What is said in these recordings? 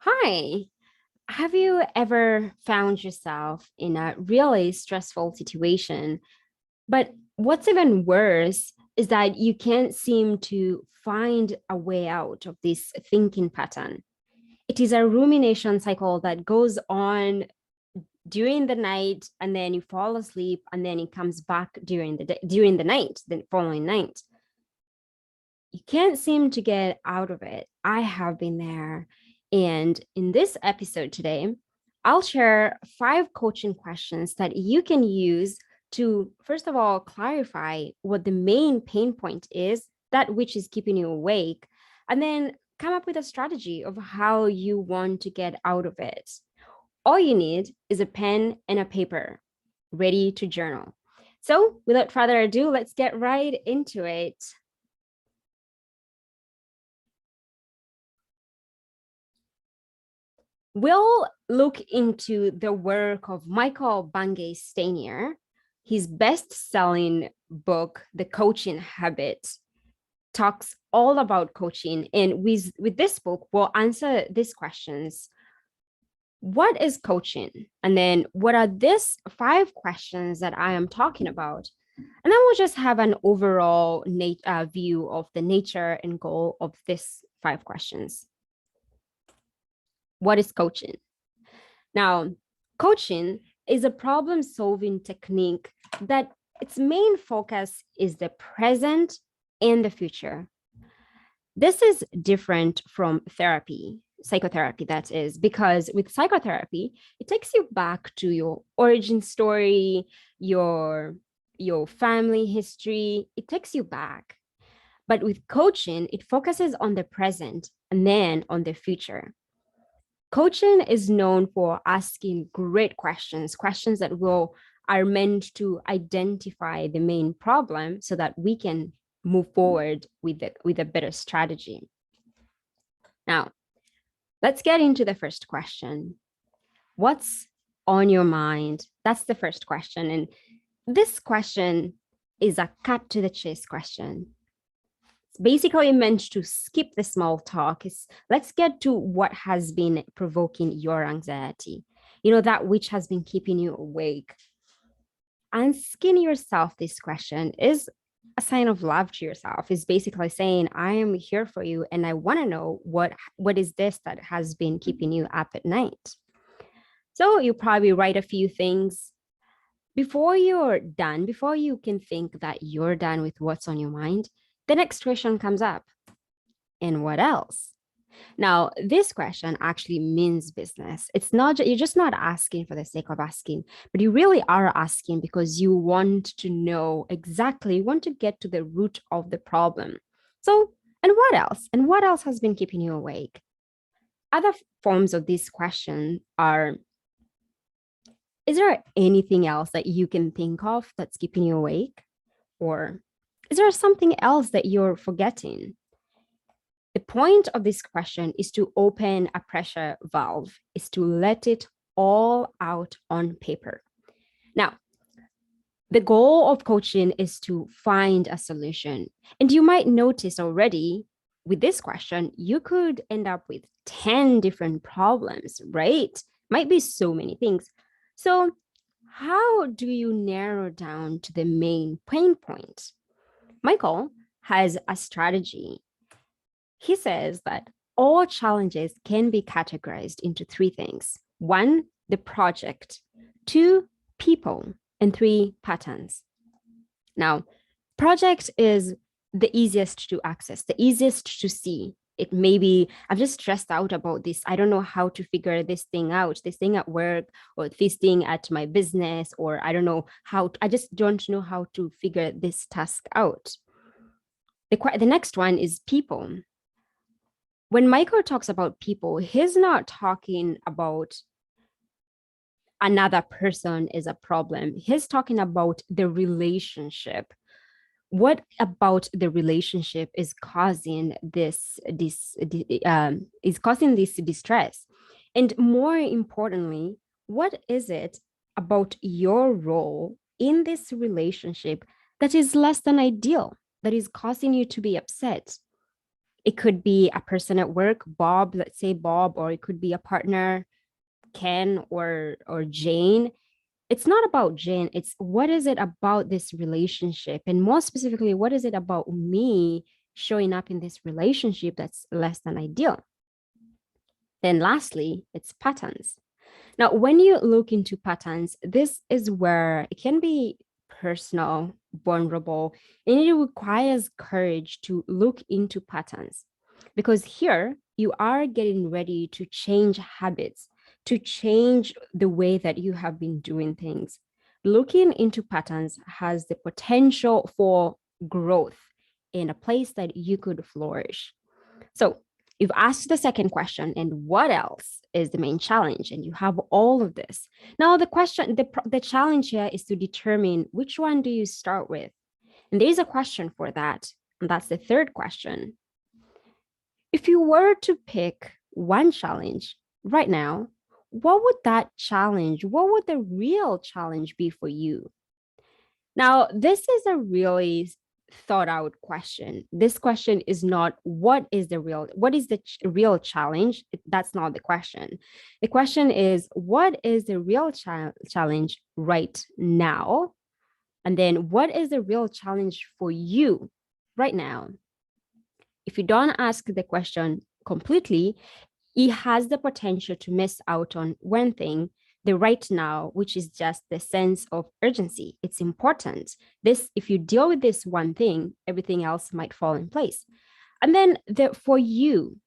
Hi, have you ever found yourself in a really stressful situation? But what's even worse is that you can't seem to find a way out of this thinking pattern. It is a rumination cycle that goes on during the night, and then you fall asleep, and then it comes back during the night, the following night. You can't seem to get out of it. I have been there. And in this episode today, I'll share 5 coaching questions that you can use to, first of all, clarify what the main pain point is, that which is keeping you awake, and then come up with a strategy of how you want to get out of it. All you need is a pen and a paper ready to journal. So, without further ado, let's get right into it. We'll look into the work of Michael Bungay Stanier. His best-selling book, The Coaching Habit, talks all about coaching. And with this book, we'll answer these questions. What is coaching? And then what are these 5 questions that I am talking about? And then we'll just have an overall view of the nature and goal of these 5 questions. What is coaching? Now, coaching is a problem-solving technique that its main focus is the present and the future. This is different from therapy, psychotherapy, that is, because with psychotherapy, it takes you back to your origin story, your family history. It takes you back. But with coaching, it focuses on the present and then on the future. Coaching is known for asking great questions, questions that are meant to identify the main problem so that we can move forward with a better strategy. Now, let's get into the first question. What's on your mind? That's the first question. And this question is a cut to the chase question. Basically meant to skip the small talk. Let's get to what has been provoking your anxiety, that which has been keeping you awake. Asking yourself this question is a sign of love to yourself. Is basically saying, I am here for you and I want to know what is this that has been keeping you up at night. So you probably write a few things before you're done, before you can think that you're done with what's on your mind. The next question comes up. And what else? Now, this question actually means business. It's not, you're just not asking for the sake of asking, but you really are asking because you want to know exactly, you want to get to the root of the problem. So, and what else? And what else has been keeping you awake? Other forms of this question are, is there anything else that you can think of that's keeping you awake? Or is there something else that you're forgetting? The point of this question is to open a pressure valve, is to let it all out on paper. Now, the goal of coaching is to find a solution. And you might notice already with this question, you could end up with 10 different problems, right? Might be so many things. So how do you narrow down to the main pain point? Michael has a strategy. He says that all challenges can be categorized into 3 things. 1, the project. 2, people. And 3, patterns. Now, project is the easiest to access, the easiest to see. It may be, I'm just stressed out about this. I don't know how to figure this thing out, this thing at work, or this thing at my business, or I don't know I just don't know how to figure this task out. The next one is people. When Michael talks about people, he's not talking about another person is a problem. He's talking about the relationship. What about the relationship is causing this distress? And more importantly, what is it about your role in this relationship that is less than ideal, that is causing you to be upset? It could be a person at work, Bob, let's say Bob, or it could be a partner, Ken or Jane. It's not about Jane. It's what is it about this relationship? And more specifically, what is it about me showing up in this relationship that's less than ideal? Then lastly, it's patterns. Now, when you look into patterns, this is where it can be personal, vulnerable, and it requires courage to look into patterns because here you are getting ready to change habits, to change the way that you have been doing things. Looking into patterns has the potential for growth in a place that you could flourish. So you've asked the second question, and what else is the main challenge? And you have all of this. Now, the challenge here is to determine which one do you start with? And there's a question for that. And that's the third question. If you were to pick one challenge right now, what would that challenge, what would the real challenge be for you? Now, this is a really thought out question. This question is not what is the real challenge? That's not the question. The question is what is the real challenge right now? And then what is the real challenge for you right now? If you don't ask the question completely, it has the potential to miss out on one thing, the right now, which is just the sense of urgency. It's important. This, if you deal with this one thing, everything else might fall in place. And then for you,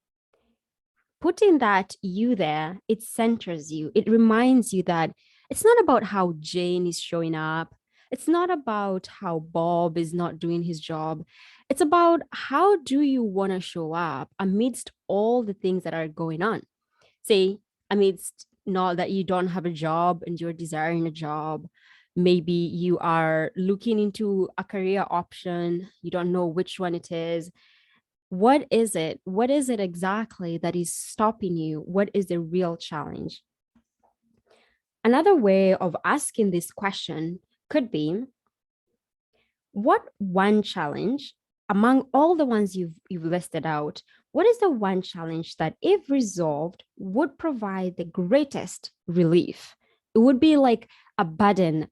putting that you there, it centers you. It reminds you that it's not about how Jane is showing up. It's not about how Bob is not doing his job. It's about how do you want to show up amidst all the things that are going on. Say, amidst not that you don't have a job and you're desiring a job. Maybe you are looking into a career option. You don't know which one it is. What is it? What is it exactly that is stopping you? What is the real challenge? Another way of asking this question could be, what one challenge among all the ones you've listed out, what is the one challenge that if resolved would provide the greatest relief? It would be like a button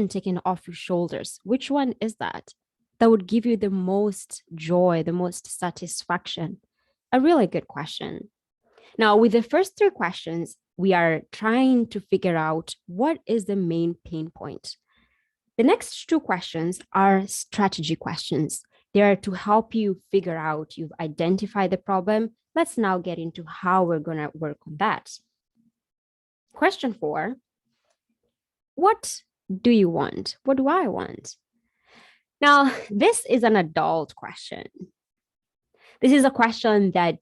taken off your shoulders. Which one is that? That would give you the most joy, the most satisfaction? A really good question. Now, with the first three questions, we are trying to figure out what is the main pain point. The next two questions are strategy questions. They are to help you figure out you've identified the problem. Let's now get into how we're going to work on that. Question 4, what do you want? What do I want? Now, this is an adult question. This is a question that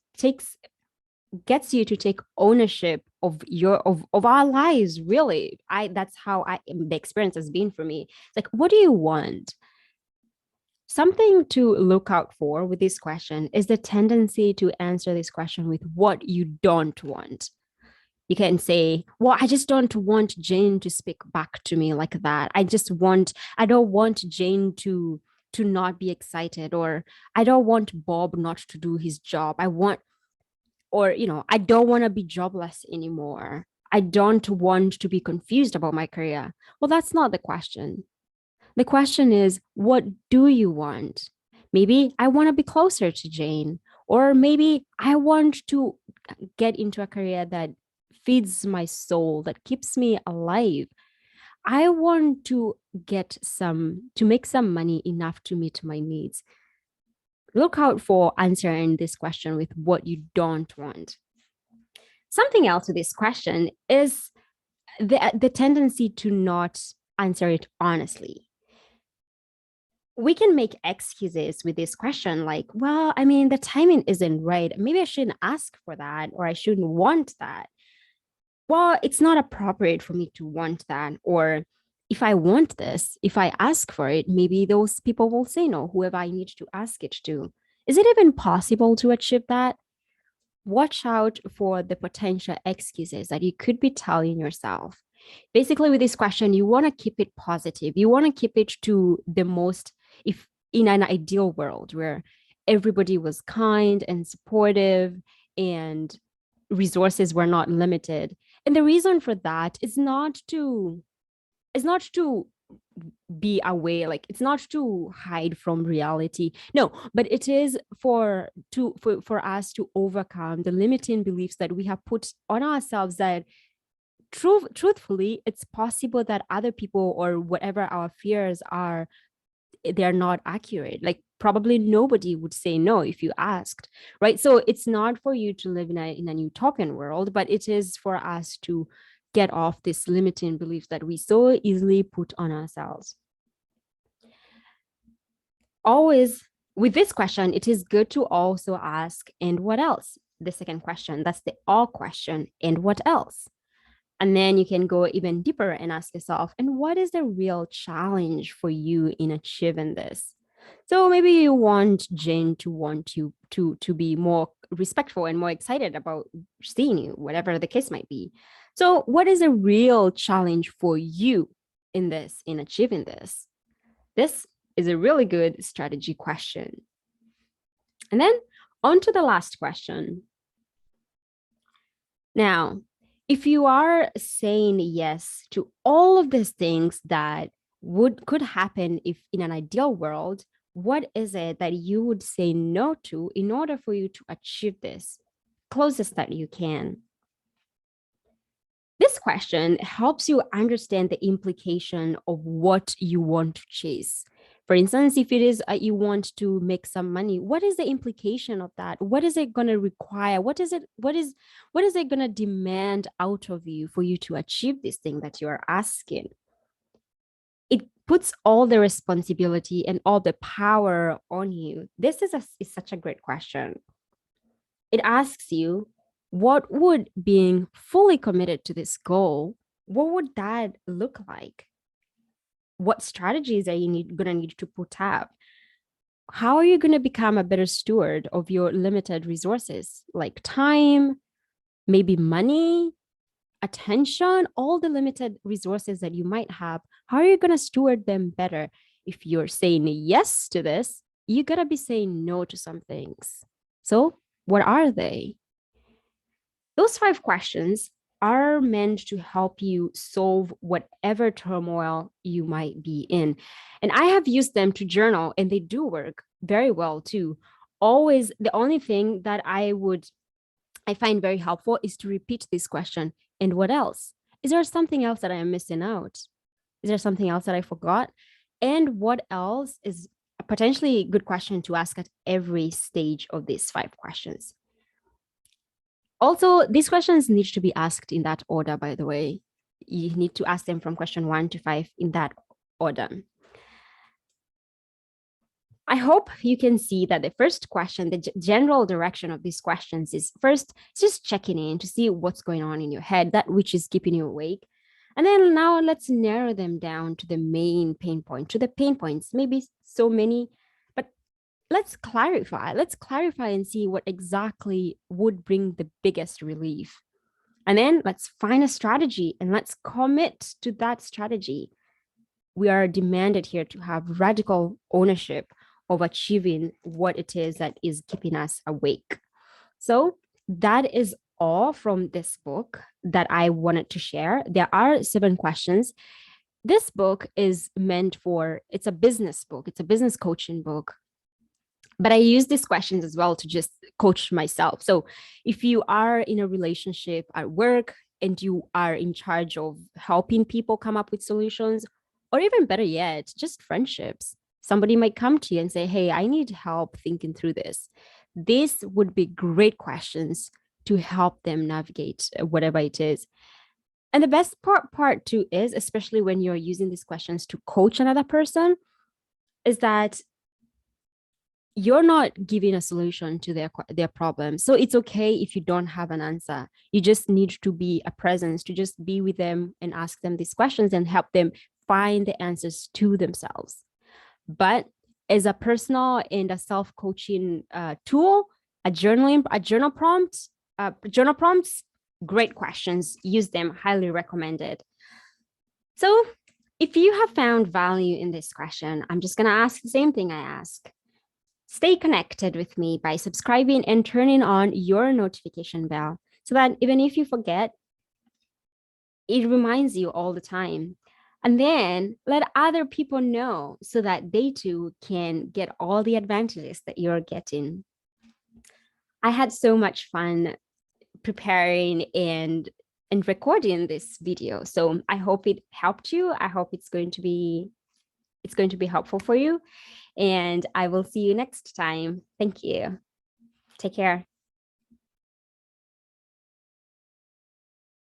gets you to take ownership of our lives, really. That's how the experience has been for me. It's like, what do you want? Something to look out for with this question is the tendency to answer this question with what you don't want. You can say, well, I just don't want Jane to speak back to me like that. I don't want Jane to not be excited, or I don't want Bob not to do his job. I don't want to be jobless anymore. I don't want to be confused about my career. Well, that's not the question. The question is, what do you want? Maybe I want to be closer to Jane, or maybe I want to get into a career that feeds my soul, that keeps me alive. I want to make some money enough to meet my needs. Look out for answering this question with what you don't want. Something else with this question is the tendency to not answer it honestly. We can make excuses with this question like, well, I mean, the timing isn't right. Maybe I shouldn't ask for that, or I shouldn't want that. Well, it's not appropriate for me to want that. Or if I want this, if I ask for it, maybe those people will say no, whoever I need to ask it to. Is it even possible to achieve that? Watch out for the potential excuses that you could be telling yourself. Basically, with this question, you want to keep it positive. You want to keep it to the most, if in an ideal world where everybody was kind and supportive, and resources were not limited. And the reason for that is not to be away, like it's not to hide from reality, no, but it is for us to overcome the limiting beliefs that we have put on ourselves, that truthfully it's possible that other people or whatever our fears are, they're not accurate. Like probably nobody would say no if you asked, right? So it's not for you to live in a utopian world, but it is for us to get off this limiting beliefs that we so easily put on ourselves. Always with this question, it is good to also ask, and what else? The second question, that's the all question, and what else? And then you can go even deeper and ask yourself, and what is the real challenge for you in achieving this? So maybe you want Jane to want you to be more respectful and more excited about seeing you, whatever the case might be. So what is a real challenge for you in this, in achieving this? This is a really good strategy question. And then on to the last question. Now, if you are saying yes to all of these things that could happen if in an ideal world, what is it that you would say no to in order for you to achieve this closest that you can? This question helps you understand the implication of what you want to chase. For instance, if it is you want to make some money, what is the implication of that? What is it going to require? What is it going to demand out of you for you to achieve this thing that you are asking? It puts all the responsibility and all the power on you. This is such a great question. It asks you, what would being fully committed to this goal, what would that look like? What strategies are you going to need to put up? How are you going to become a better steward of your limited resources, like time, maybe money, attention, all the limited resources that you might have? How are you going to steward them better? If you're saying yes to this, you got to be saying no to some things. So, what are they? Those 5 questions are meant to help you solve whatever turmoil you might be in. And I have used them to journal, and they do work very well too. Always, the only thing that I find very helpful is to repeat this question. And what else? Is there something else that I am missing out? Is there something else that I forgot? And what else is a potentially good question to ask at every stage of these 5 questions. Also, these questions need to be asked in that order, by the way. You need to ask them from question 1 to 5 in that order. I hope you can see that the first question, the general direction of these questions is first, just checking in to see what's going on in your head, that which is keeping you awake. And then now let's narrow them down to the main pain point, to the pain points, maybe so many, but let's clarify and see what exactly would bring the biggest relief. And then let's find a strategy and let's commit to that strategy. We are demanded here to have radical ownership of achieving what it is that is keeping us awake. So that is all from this book that I wanted to share. There are 7 questions. This book is meant for, it's a business book. It's a business coaching book. But I use these questions as well to just coach myself. So if you are in a relationship at work and you are in charge of helping people come up with solutions, or even better yet, just friendships, somebody might come to you and say, hey, I need help thinking through this. These would be great questions to help them navigate whatever it is. And the best part too is, especially when you're using these questions to coach another person, is that you're not giving a solution to their problem. So it's okay if you don't have an answer. You just need to be a presence, to just be with them and ask them these questions and help them find the answers to themselves. But as a personal and a self-coaching tool, journal prompts, great questions. Use them, highly recommended. So if you have found value in this question, I'm just going to ask the same thing I ask. Stay connected with me by subscribing and turning on your notification bell so that even if you forget, it reminds you all the time. And then let other people know so that they too can get all the advantages that you're getting. I had so much fun preparing and recording this video. So I hope it helped you. I hope it's going to be helpful for you. And I will see you next time. Thank you. Take care.